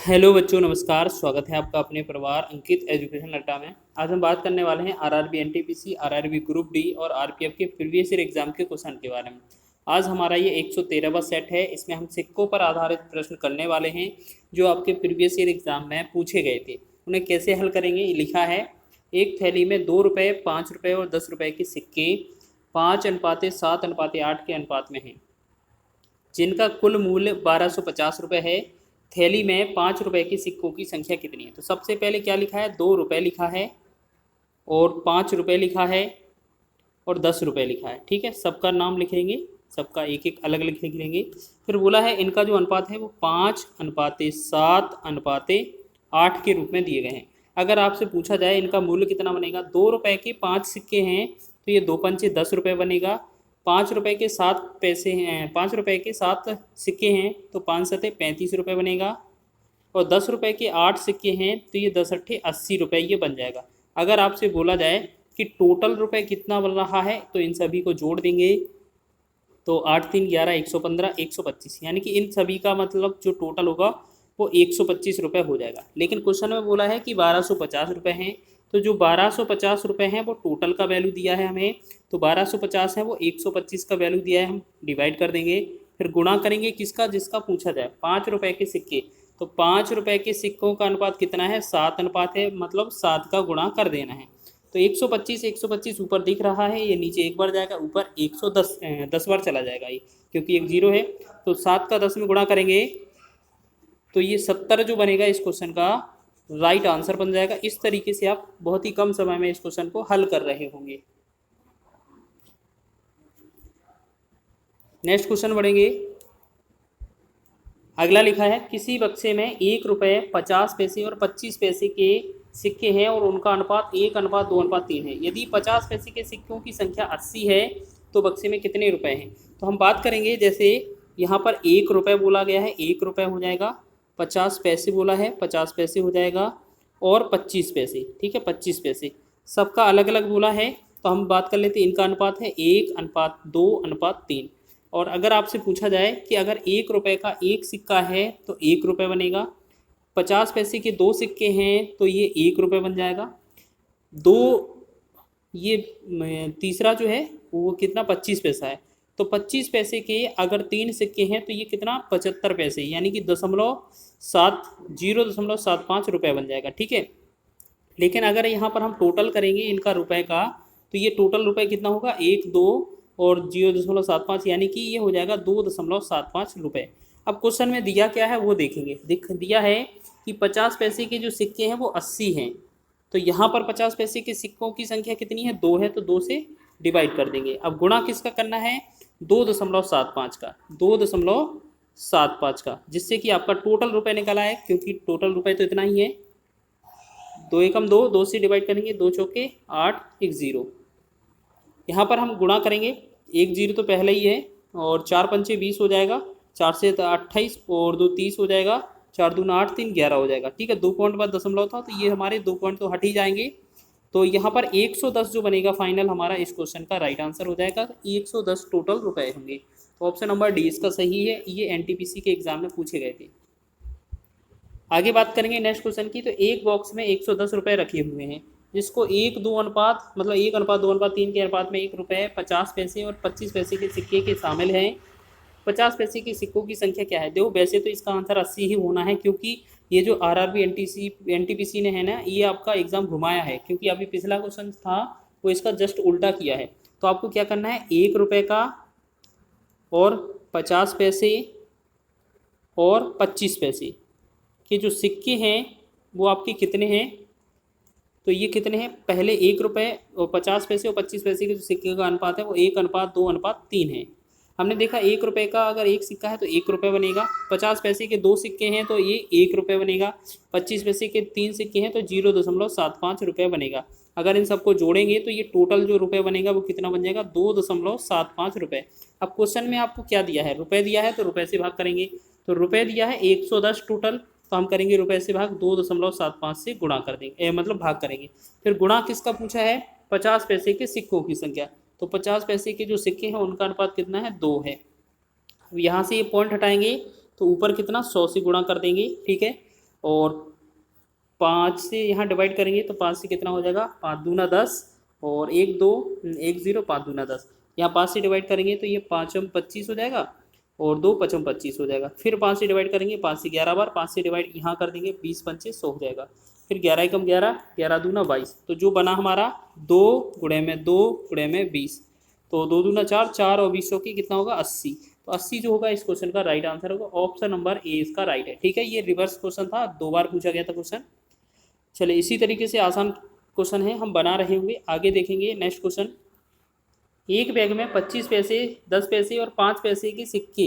Hello बच्चों, नमस्कार। स्वागत है आपका अपने परिवार अंकित एजुकेशन अड्डा में। आज हम बात करने वाले हैं RRB NTPC, RRB group D और आरपीएफ के प्रीवियस ईयर एग्जाम के क्वेश्चन के बारे में। आज हमारा ये 113वां सेट है। इसमें हम सिक्कों पर आधारित प्रश्न करने वाले हैं जो आपके प्रीवियस ईयर एग्जाम में पूछे गए थे। उन्हें कैसे हल करेंगे, ये लिखा है। एक थैली में 2 रुपये, 5 रुपये और 10 रुपये के सिक्के 5:7:8 के अनुपात में हैं, जिनका कुल मूल्य 1250 रुपये है। थैली में 5 रुपये के सिक्कों की संख्या कितनी है? तो सबसे पहले क्या लिखा है, 2 रुपये लिखा है और 5 रुपये लिखा है और 10 रुपये लिखा है। ठीक है, सबका नाम लिखेंगे, सबका एक एक अलग अलग लिख लेंगे। फिर बोला है इनका जो अनुपात है वो 5:7:8 के रूप में दिए गए हैं। अगर आपसे पूछा जाए इनका मूल्य कितना बनेगा, 2 रुपये के 5 सिक्के हैं तो ये 2 पंचे 10 रुपये बनेगा। 5 रुपये के 7 पैसे हैं, 5 रुपये के 7 सिक्के हैं तो 5 सत्ते 35 रुपये बनेगा। और 10 रुपये के 8 सिक्के हैं तो ये 10 अट्ठे 80 रुपये ये बन जाएगा। अगर आपसे बोला जाए कि टोटल रुपये कितना बन रहा है तो इन सभी को जोड़ देंगे तो 8 3 11 115 125, यानी कि इन सभी का मतलब जो टोटल होगा वो 125 रुपये हो जाएगा। लेकिन क्वेश्चन में बोला है कि 1250 रुपये हैं, तो जो 1250 रुपये हैं वो टोटल का वैल्यू दिया है हमें, तो 1250 है वो 125 का वैल्यू दिया है, हम डिवाइड कर देंगे। फिर गुणा करेंगे किसका, जिसका पूछा जाए। 5 रुपये के सिक्के, तो 5 रुपये के सिक्कों का अनुपात कितना है, 7 अनुपात है, मतलब 7 का गुणा कर देना है। तो 125 ऊपर दिख रहा है, ये नीचे एक बार जाएगा, ऊपर 110 10 बार चला जाएगा ये, क्योंकि एक जीरो है। तो 7 का 10 में गुणा करेंगे तो ये 70 जो बनेगा इस क्वेश्चन का राइट आंसर बन जाएगा। इस तरीके से आप बहुत ही कम समय में इस क्वेश्चन को हल कर रहे होंगे। नेक्स्ट क्वेश्चन बढ़ेंगे। अगला लिखा है, किसी बक्से में 1 रुपये 50 पैसे और 25 पैसे के सिक्के हैं और उनका अनुपात 1:2:3 है। यदि 50 पैसे के सिक्कों की संख्या 80 है तो बक्से में कितने रुपए हैं? तो हम बात करेंगे, जैसे यहाँ पर 1 रुपये बोला गया है, 1 रुपये हो जाएगा। 50 पैसे बोला है, 50 पैसे हो जाएगा और 25 पैसे, ठीक है, 25 पैसे। सबका अलग अलग बोला है तो हम बात कर लेते हैं। इनका अनुपात है 1:2:3। और अगर आपसे पूछा जाए कि अगर 1 रुपये का एक सिक्का है तो 1 रुपये बनेगा, 50 पैसे के 2 सिक्के हैं तो ये 1 रुपये बन जाएगा। दो ये तीसरा जो है वो कितना, 25 पैसा है, तो 25 पैसे के अगर 3 सिक्के हैं तो ये कितना, 75 पैसे, यानी कि 0.75 रुपये बन जाएगा। ठीक है, लेकिन अगर यहाँ पर हम टोटल करेंगे इनका रुपए का तो ये टोटल रुपए कितना होगा, 1 2 और 0.75, यानी कि ये हो जाएगा 2.75 रुपये। अब क्वेश्चन में दिया क्या है वो देखेंगे। दिया है कि 50 पैसे के जो सिक्के हैं वो 80 हैं, तो यहाँ पर 50 पैसे के सिक्कों की संख्या कितनी है, 2 है, तो 2 से डिवाइड कर देंगे। अब गुणा किसका करना है, 2.75 का, 2.75 का, जिससे कि आपका टोटल रुपए निकला है, क्योंकि टोटल रुपए तो इतना ही है। 2 एकम 2, 2 से डिवाइड करेंगे, 2 चौके 8, 1 0। यहाँ पर हम गुणा करेंगे, 1 0 तो पहले ही है, और 4 पंचे 20 हो जाएगा, 4 से 28 और 2 30 हो जाएगा, 4 दूना 8 3 11 हो जाएगा। ठीक है, 2 पॉइंट बाद दशमलव था तो ये हमारे 2 पॉइंट तो हट ही जाएंगे। तो यहाँ पर 110 जो बनेगा फाइनल हमारा इस क्वेश्चन का राइट आंसर हो जाएगा। 110 टोटल रुपए होंगे। तो ऑप्शन नंबर डी इसका सही है, ये एनटीपीसी के एग्जाम में पूछे गए थे। आगे बात करेंगे नेक्स्ट क्वेश्चन की। तो एक बॉक्स में 110 रुपये रखे हुए हैं, जिसको 1:2 अनुपात, मतलब 1:2:3 के अनुपात में 1 रुपये 50 पैसे और 25 पैसे के सिक्के के शामिल हैं। 50 पैसे के सिक्कों की संख्या क्या है? देखो, वैसे तो इसका आंसर 80 ही होना है, क्योंकि ये जो आरआरबी एनटीपीसी ने है ना, ये आपका एग्जाम घुमाया है, क्योंकि अभी पिछला क्वेश्चन था वो इसका जस्ट उल्टा किया है। तो आपको क्या करना है, 1 रुपये का और 50 पैसे और 25 पैसे के जो सिक्के हैं वो आपके कितने हैं, तो ये कितने हैं, पहले 1 रुपये और 50 पैसे और 25 पैसे के जो सिक्के का अनुपात है वो 1:2:3 है। हमने देखा 1 रुपये का अगर एक सिक्का है तो 1 रुपये बनेगा, 50 पैसे के 2 सिक्के हैं तो ये 1 रुपये बनेगा, 25 पैसे के 3 सिक्के हैं तो 0.75 रुपये बनेगा। अगर इन सबको जोड़ेंगे तो ये टोटल जो रुपये बनेगा वो कितना बन जाएगा, 2.75 रुपये। अब क्वेश्चन में आपको क्या दिया है, रुपये दिया है तो रुपये से भाग करेंगे। तो रुपये दिया है 110 टोटल, तो हम करेंगे रुपये से भाग, 2.75 से गुणा कर देंगे, मतलब भाग करेंगे। फिर गुणा किसका पूछा है, 50 पैसे के सिक्कों की संख्या, तो 50 पैसे के जो सिक्के हैं उनका अनुपात कितना है, 2 है। अब यहाँ से ये पॉइंट हटाएंगे तो ऊपर कितना, 100 से गुणा कर देंगे। ठीक है, और 5 से यहाँ डिवाइड करेंगे तो 5 से कितना हो जाएगा, 5 दूना 10 और 1 2 1 0 5 दूना 10। यहाँ 5 से डिवाइड करेंगे तो ये 5 25 हो जाएगा और 2 5 25 हो जाएगा। फिर 5 से डिवाइड करेंगे, 5 से 11 बार, 5 से डिवाइड यहाँ कर देंगे, 20 पंचे 100 हो जाएगा। फिर 11 एकम 11, 11 दूना 22। तो जो बना हमारा 2 गुणे में 2 गुणे में 20, तो 2 दूना 4, 4 और 20 की कितना होगा 80। तो 80 जो होगा इस क्वेश्चन का राइट आंसर होगा। ऑप्शन नंबर ए इसका राइट है। ठीक है, ये रिवर्स क्वेश्चन था, 2 बार पूछा गया था क्वेश्चन। चलिए इसी तरीके से आसान क्वेश्चन है हम बना रहे होंगे, आगे देखेंगे नेक्स्ट क्वेश्चन। एक बैग में 25 पैसे, 10 पैसे और 5 पैसे के सिक्के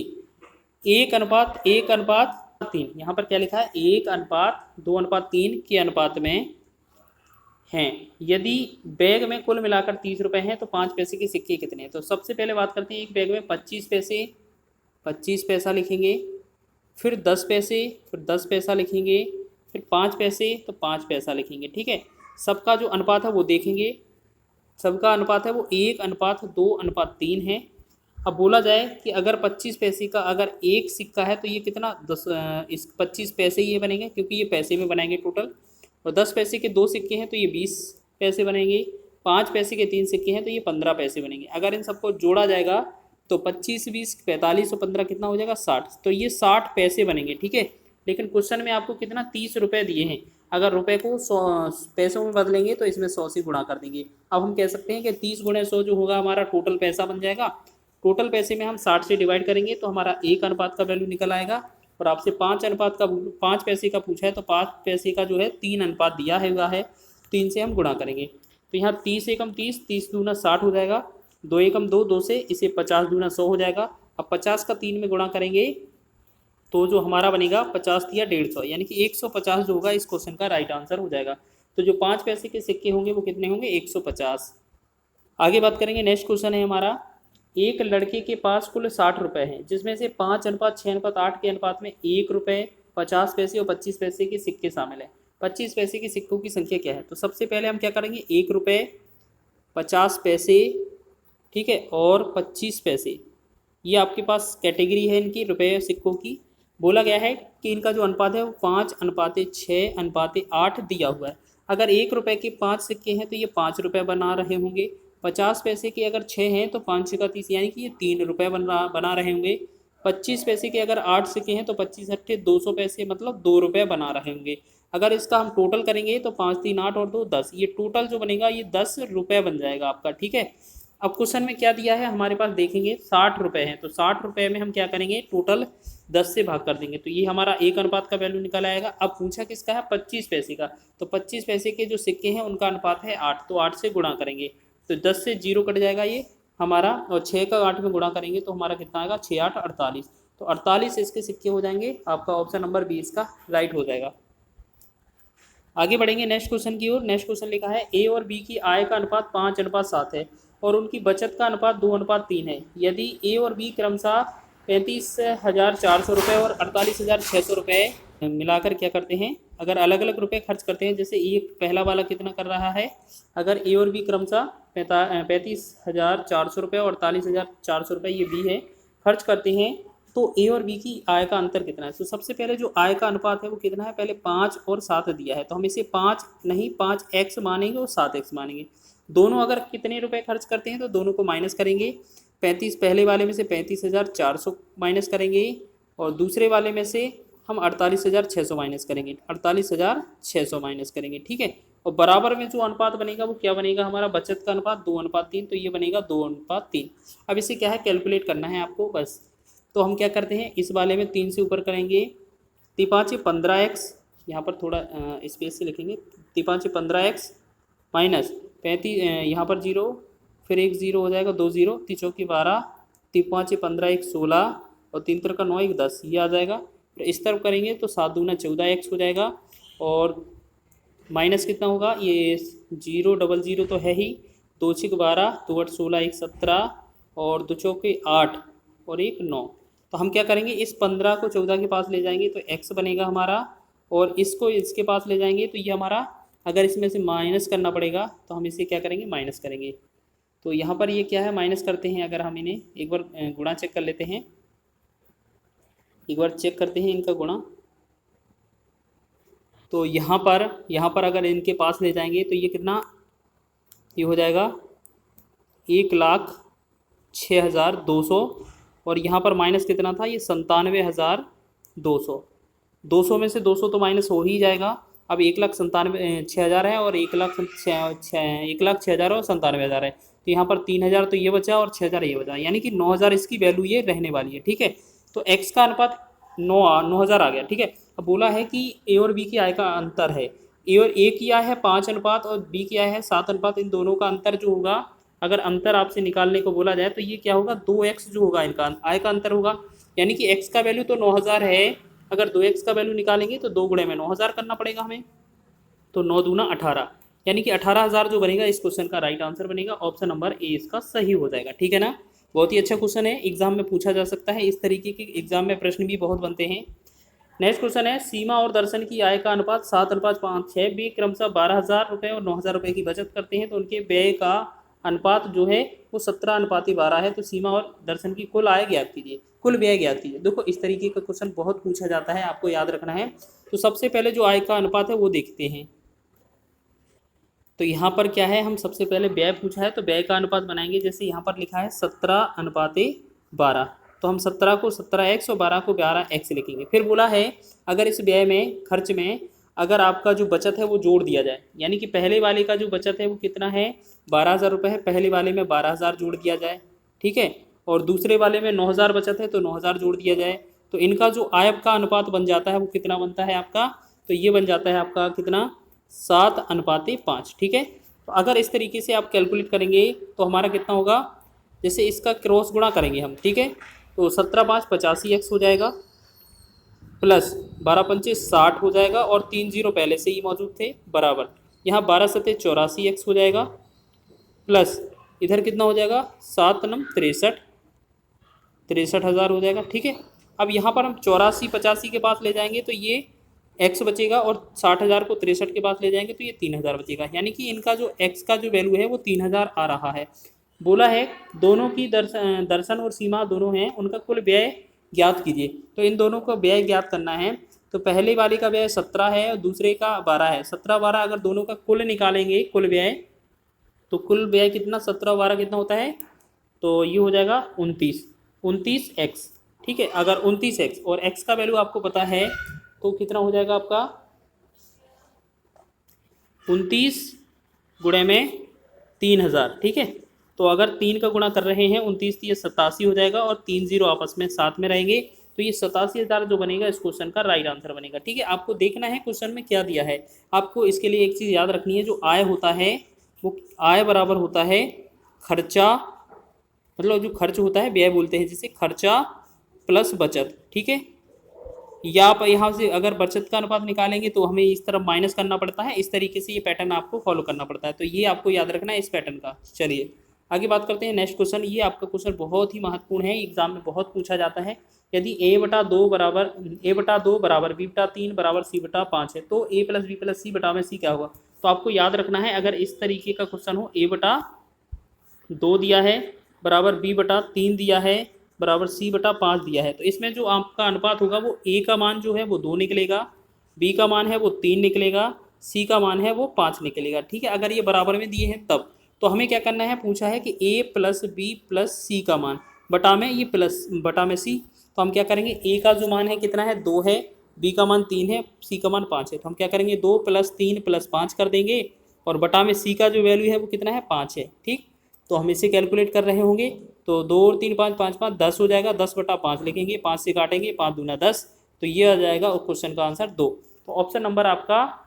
1:1:3, यहाँ पर क्या लिखा है 1:2:3 के अनुपात में हैं। यदि बैग में कुल मिलाकर 30 रुपये हैं तो 5 पैसे के सिक्के कितने हैं। तो सबसे पहले बात करते हैं, एक बैग में 25 पैसे, 25 पैसा लिखेंगे, फिर 10 पैसे, फिर 10 पैसा लिखेंगे, फिर 5 पैसे तो 5 पैसा लिखेंगे। ठीक है, सबका जो अनुपात है वो देखेंगे, सबका अनुपात है वो 1:2:3 है। अब बोला जाए कि अगर 25 पैसे का अगर एक सिक्का है तो ये कितना 10 इस 25 पैसे ये बनेंगे क्योंकि ये पैसे में बनाएंगे टोटल। और 10 पैसे के 2 सिक्के हैं तो ये 20 पैसे बनेंगे, 5 पैसे के 3 सिक्के हैं तो ये 15 पैसे बनेंगे। अगर इन सबको जोड़ा जाएगा तो 25 20 45 और 15 कितना हो जाएगा 60, तो ये 60 पैसे बनेंगे। ठीक है, लेकिन क्वेश्चन में आपको कितना 30 रुपये दिए हैं, अगर रुपए को 100 पैसों में बदलेंगे तो इसमें 100 से गुणा कर देंगे। अब हम कह सकते हैं कि 30 गुणे 100 जो होगा हमारा टोटल पैसा बन जाएगा। टोटल पैसे में हम 60 से डिवाइड करेंगे तो हमारा 1 अनुपात का वैल्यू निकल आएगा। और आपसे 5 पैसे का पूछा है तो 5 पैसे का जो है 3 अनुपात दिया है हुआ है, 3 से हम गुणा करेंगे। तो यहाँ 30 एकम 30, 30 दूना 60 हो जाएगा, 2 एकम 2, 2 से इसे 50 दूना 100 हो जाएगा। अब 50 का 3 में गुणा करेंगे तो जो हमारा बनेगा 50 या 150, यानी कि 150 जो होगा इस क्वेश्चन का राइट आंसर हो जाएगा। तो जो 5 पैसे के सिक्के होंगे वो कितने होंगे 150। आगे बात करेंगे, नेक्स्ट क्वेश्चन है हमारा, एक लड़के के पास कुल 60 रुपये हैं जिसमें से 5:6:8 के अनुपात में 1 रुपये 50 पैसे और 25 पैसे के सिक्के शामिल हैं। 25 पैसे के सिक्कों की संख्या क्या है। तो सबसे पहले हम क्या करेंगे, 1 रुपये 50 पैसे, ठीक है, और 25 पैसे, ये आपके पास कैटेगरी है इनकी रुपये सिक्कों की। बोला गया है कि इनका जो अनुपात है वो 5:6:8 दिया हुआ है। अगर 1 रुपये के 5 सिक्के हैं तो ये 5 रुपये बना रहे होंगे, 50 पैसे के अगर 6 हैं तो 5 6 30, यानी कि ये 3 रुपये बना रहे होंगे। 25 पैसे के अगर 8 सिक्के हैं तो 25 अट्ठे 200 पैसे, मतलब 2 रुपये बना रहे होंगे। अगर इसका हम टोटल करेंगे तो 5 3 8 और 2 10, ये टोटल जो बनेगा ये 10 रुपये बन जाएगा आपका। ठीक है, अब क्वेश्चन में क्या दिया है हमारे पास, देखेंगे 60 रुपये हैं तो 60 रुपये में हम क्या करेंगे, टोटल 10 से भाग कर देंगे तो ये हमारा 1 अनुपात का वैल्यू निकल आएगा। अब पूछा किसका है, 25 पैसे का, तो 25 पैसे के जो सिक्के हैं उनका अनुपात है 8, तो 8 से गुणा करेंगे तो 10 से 0 कट जाएगा ये हमारा, और 6 का 8 में गुणा करेंगे तो हमारा कितना आएगा 6 8 48, तो 48 इसके सिक्के हो जाएंगे। आपका ऑप्शन नंबर बी इसका राइट हो जाएगा। आगे बढ़ेंगे नेक्स्ट क्वेश्चन की ओर। नेक्स्ट क्वेश्चन लिखा है, ए और बी की आय का अनुपात 5:7 है और उनकी बचत का अनुपात 2:3 है। यदि ए और बी क्रमशः 35,400 रुपये और 48,600 रुपये मिलाकर क्या करते हैं, अगर अलग अलग रुपए खर्च करते हैं, जैसे ये पहला वाला कितना कर रहा है, अगर ए और बी क्रमशः 35,400 रुपये और 48,400 रुपये ये बी है खर्च करते हैं, तो ए और बी की आय का अंतर कितना है। तो सबसे पहले जो आय का अनुपात है वो कितना है, पहले 5 और 7 दिया है तो हम इसे 5 नहीं 5x मानेंगे और 7x मानेंगे। दोनों अगर कितने रुपए खर्च करते हैं तो दोनों को माइनस करेंगे। 35 पहले वाले में से 35,400 माइनस करेंगे और दूसरे वाले में से हम 48,600 माइनस करेंगे, 48,600 माइनस करेंगे। ठीक है, और बराबर में जो अनुपात बनेगा वो क्या बनेगा, हमारा बचत का अनुपात 2:3, तो ये बनेगा 2:3। अब इसे क्या है कैलकुलेट करना है आपको बस। तो हम क्या करते हैं, इस वाले में 3 से ऊपर करेंगे, 3×5 = 15x, यहाँ पर थोड़ा स्पेस से लिखेंगे, 3×5 = 15x माइनस 35, यहाँ पर 0, फिर 1 0 हो जाएगा, 2 0, 3 चौकी 12, 3×5 = 15, 1 16 और 3 3 का 9, 1 10, ये आ जाएगा। तो इस तरफ करेंगे तो 7 दूना 14x हो जाएगा और माइनस कितना होगा, ये 0 0 0 तो है ही, 2 6 12, 2 8 16, 1 17 और 2 चौके 8 और 1 9। तो हम क्या करेंगे, इस 15 को 14 के पास ले जाएंगे तो x बनेगा हमारा, और इसको इसके पास ले जाएंगे तो ये हमारा, अगर इसमें से माइनस करना पड़ेगा तो हम इसे क्या करेंगे, माइनस करेंगे। तो यहाँ पर ये क्या है, माइनस करते हैं। अगर हम इन्हें एक बार गुणा चेक कर लेते हैं, एक बार चेक करते हैं इनका गुणा। तो यहाँ पर अगर इनके पास ले जाएंगे तो ये कितना, ये हो जाएगा 1,06,200 और यहाँ पर माइनस कितना था, ये 97,200। 200 में से 200 तो माइनस हो ही जाएगा। अब 1,97,6,000 है और 1,06,000 और 97,000 है, तो यहाँ पर 3,000 तो ये बचा और 6,000 ये बचा, यानी कि 9,000 इसकी वैल्यू ये रहने वाली है। ठीक है, तो x का अनुपात 9,000 आ गया। ठीक है, अब बोला है कि a और b की आय का अंतर है। a की आय है 5 अनुपात और b की आय है 7 अनुपात। इन दोनों का अंतर जो होगा, अगर अंतर आपसे निकालने को बोला जाए तो ये क्या होगा, 2x जो होगा इनका आय का अंतर होगा। यानी कि x का वैल्यू तो 9,000 है, अगर 2x का वैल्यू निकालेंगे तो 2 गुणे में 9,000 करना पड़ेगा हमें, तो 9 दूना 18, यानी कि 18,000 जो बनेगा इस क्वेश्चन का राइट आंसर बनेगा। ऑप्शन नंबर ए इसका सही हो जाएगा। ठीक है ना, बहुत ही अच्छा क्वेश्चन है, एग्जाम में पूछा जा सकता है। इस तरीके के एग्जाम में प्रश्न भी बहुत बनते हैं। नेक्स्ट क्वेश्चन है, सीमा और दर्शन की आय का अनुपात 7:5:6। वे क्रमशः 12,000 रुपये और 9,000 रुपये की बचत करते हैं, तो उनके व्यय का अनुपात जो है वो 17:12 है। तो सीमा और दर्शन की कुल आय ज्ञात कीजिए, कुल व्यय ज्ञात कीजिए। देखो इस तरीके का क्वेश्चन बहुत पूछा जाता है, आपको याद रखना है। तो सबसे पहले जो आय का अनुपात है वो देखते हैं। तो यहाँ पर क्या है, हम सबसे पहले व्यय पूछा है तो व्यय का अनुपात बनाएंगे। जैसे यहाँ पर लिखा है 17:12, तो हम 17 को 17x और 12 को 12x लिखेंगे। फिर बोला है अगर इस व्यय में, खर्च में अगर आपका जो बचत है वो जोड़ दिया जाए, यानी कि पहले वाले का जो बचत है वो कितना है, 12,000 रुपये है, पहले वाले में 12,000 जोड़ दिया जाए। ठीक है, और दूसरे वाले में 9,000 बचत है तो 9,000 जोड़ दिया जाए, तो इनका जो आय का अनुपात बन जाता है वो कितना बनता है आपका, तो ये बन जाता है आपका कितना, 7:5। ठीक है, तो अगर इस तरीके से आप कैलकुलेट करेंगे तो हमारा कितना होगा, जैसे इसका क्रॉस गुणा करेंगे हम। ठीक है, तो 17×5 85x हो जाएगा, प्लस 12×5 60 हो जाएगा और 3 0 पहले से ही मौजूद थे, बराबर यहाँ 12×7 84x हो जाएगा, प्लस इधर कितना हो जाएगा, 7×9 63, 63,000 हो जाएगा। ठीक है, अब यहाँ पर हम 84 85 के पास ले जाएंगे तो ये x बचेगा और 60,000 को 63 के पास ले जाएंगे तो ये 3,000 बचेगा, यानी कि इनका जो x का जो वैल्यू है वो 3,000 आ रहा है। बोला है दोनों की दर्शन और सीमा दोनों हैं, उनका कुल व्यय ज्ञात कीजिए। तो इन दोनों का व्यय ज्ञात करना है, तो पहले वाले का व्यय 17 है और दूसरे का 12 है। 17-12 अगर दोनों का कुल निकालेंगे, कुल व्यय, तो कुल व्यय कितना, 17-12 कितना होता है, तो ये हो जाएगा 29x। ठीक है, अगर 29x और x का वैल्यू आपको पता है तो कितना हो जाएगा आपका, 29 गुणे में 3,000। ठीक है, तो अगर 3 का गुणा कर रहे हैं 29 तो ये 87 हो जाएगा और 3 0 आपस में साथ में रहेंगे, तो ये 87,000 जो बनेगा इस क्वेश्चन का राइट आंसर बनेगा। ठीक है, आपको देखना है क्वेश्चन में क्या दिया है। आपको इसके लिए एक चीज़ याद रखनी है, जो आय होता है वो आय बराबर होता है खर्चा, मतलब जो खर्च होता है व्यय बोलते हैं जिसे, खर्चा प्लस बचत। ठीक है, या आप यहाँ से अगर बचत का अनुपात निकालेंगे तो हमें इस तरफ माइनस करना पड़ता है, इस तरीके से ये पैटर्न आपको फॉलो करना पड़ता है। तो ये आपको याद रखना है इस पैटर्न का। चलिए आगे बात करते हैं नेक्स्ट क्वेश्चन। ये आपका क्वेश्चन बहुत ही महत्वपूर्ण है, एग्जाम में बहुत पूछा जाता है। यदि a/2 बराबर b/3 बराबर c/5 है तो a + b + c/c क्या होगा। तो आपको याद रखना है, अगर इस तरीके का क्वेश्चन हो, a/2 दिया है बराबर b/3 दिया है बराबर c/5 दिया है, तो इसमें जो आपका अनुपात होगा वो a का मान जो है वो 2 निकलेगा, b का मान है वो 3 निकलेगा, c का मान है वो 5 निकलेगा। ठीक है, अगर ये बराबर में दिए हैं तब तो हमें क्या करना है, पूछा है कि a + b + c का मान बटा में ये प्लस बटा में c, तो हम क्या करेंगे, a का जो मान है कितना है, 2 है, b का मान 3 है, c का मान 5 है, तो हम क्या करेंगे 2 + 3 + 5 कर देंगे और बटा में c का जो वैल्यू है वो कितना है, 5 है। ठीक, तो हम इसे कैलकुलेट कर रहे होंगे, तो 2 और 3 5 5 5 10 हो जाएगा, 10/5 लिखेंगे, 5 से काटेंगे, 5 दूना 10, तो ये आ जाएगा और क्वेश्चन का आंसर 2। तो ऑप्शन नंबर आपका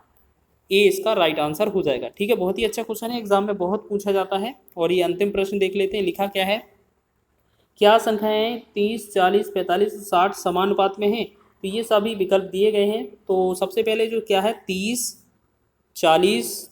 ए इसका राइट आंसर हो जाएगा। ठीक है, बहुत ही अच्छा क्वेश्चन है, एग्जाम में बहुत पूछा जाता है। और ये अंतिम प्रश्न देख लेते हैं, लिखा क्या है, क्या संख्याएं 30 40 45 60 समानुपात में हैं। तो ये सभी विकल्प दिए गए हैं। तो सबसे पहले जो क्या है, 30 40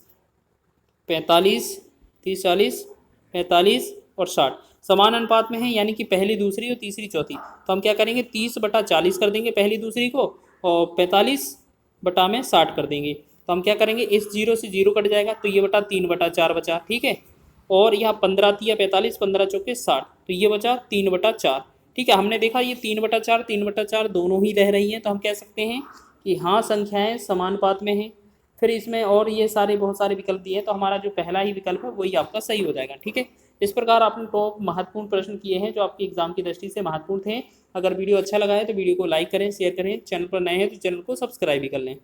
45 30 40 45 और 60 समान अनुपात में है, यानी कि पहली दूसरी और तीसरी चौथी। तो हम क्या करेंगे, 30/40 कर देंगे पहली दूसरी को और 45/60 कर देंगे। तो हम क्या करेंगे, इस 0 से 0 कट जाएगा, तो ये बटा 3/4 बचा। ठीक है, और यहाँ 15 × 45 15 × 60, तो ये बचा 3/4। ठीक है, हमने देखा ये 3/4 3/4 दोनों ही रह रही हैं, तो हम कह सकते हैं कि हाँ संख्याएं समानुपात में हैं। फिर इसमें और ये सारे बहुत सारे विकल्प दिए हैं, तो हमारा जो पहला ही विकल्प है वही आपका सही हो जाएगा। ठीक है, इस प्रकार आपने टॉप महत्वपूर्ण प्रश्न किए हैं जो आपके एग्जाम की दृष्टि से महत्वपूर्ण थे। अगर वीडियो अच्छा लगा है तो वीडियो को लाइक करें, शेयर करें, चैनल पर नए हैं तो चैनल को सब्सक्राइब भी कर लें।